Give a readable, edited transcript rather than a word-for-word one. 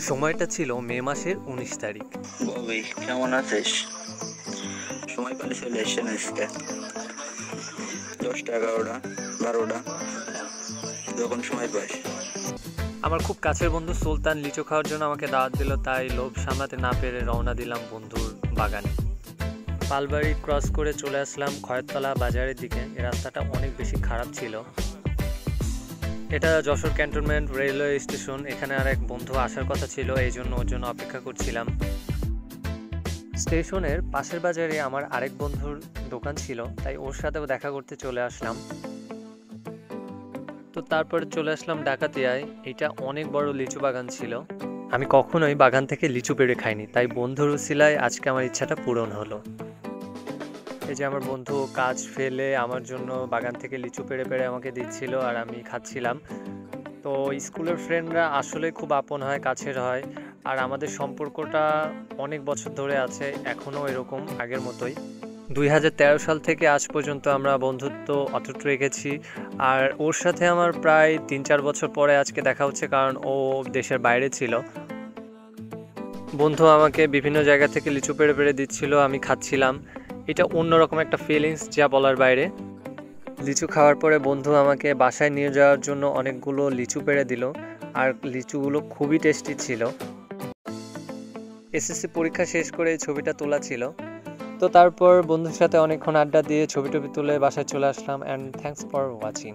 সময়টা ছিল মে মাসের ১৯ তারিখ। ববি কেমন আছিস? সময় পেলে চলে এসছেন আজকে 10টা 11টা 12টা যখন সময় পাস। আমার খুব কাছের বন্ধু সুলতান লিচু খাওয়ার জন্য আমাকে দাওয়াত দিল, তাই লোভ সামলাতে না পেরে রওনা দিলাম বন্ধুর বাগানে। পালবাড়ি ক্রস করে চলে আসলাম খয়েরতলা বাজারের দিকে। এই রাস্তাটা অনেক বেশি খারাপ ছিল। এটা যশোর ক্যান্টনমেন্ট রেলওয়ে স্টেশন। এখানে আর এক বন্ধু আসার কথা ছিল, এই জন্য ওর জন্য অপেক্ষা করছিলাম। স্টেশনের পাশের বাজারে আমার আরেক বন্ধুর দোকান ছিল, তাই ওর সাথেও দেখা করতে চলে আসলাম। তো তারপরে চলে আসলাম ডাকাতিয়ায়। এটা অনেক বড় লিচু বাগান ছিল। আমি কখনোই বাগান থেকে লিচু পেড়ে খাইনি, তাই বন্ধুর উছিলায় আজকে আমার ইচ্ছাটা পূরণ হলো। এই যে আমার বন্ধু কাজ ফেলে আমার জন্য বাগান থেকে লিচু পেড়ে পেড়ে আমাকে দিচ্ছিল আর আমি খাচ্ছিলাম। তো স্কুলের ফ্রেন্ডরা আসলে খুব আপন হয়, কাছের হয়, আর আমাদের সম্পর্কটা অনেক বছর ধরে আছে, এখনও এরকম আগের মতোই। 2013 সাল থেকে আজ পর্যন্ত আমরা বন্ধুত্ব অটুট রেখেছি। আর ওর সাথে আমার প্রায় 3-4 বছর পরে আজকে দেখা হচ্ছে, কারণ ও দেশের বাইরে ছিল। বন্ধু আমাকে বিভিন্ন জায়গা থেকে লিচু পেড়ে পেড়ে দিচ্ছিল, আমি খাচ্ছিলাম। এটা অন্যরকম একটা ফিলিংস, যা বলার বাইরে। লিচু খাওয়ার পরে বন্ধু আমাকে বাসায় নিয়ে যাওয়ার জন্য অনেকগুলো লিচু পেড়ে দিল, আর লিচুগুলো খুবই টেস্টি ছিল। এসএসসি পরীক্ষা শেষ করে এই ছবিটা তোলা ছিল। তো তারপর বন্ধুর সাথে অনেকক্ষণ আড্ডা দিয়ে ছবি টবি তুলে বাসায় চলে আসলাম। And thanks for watching.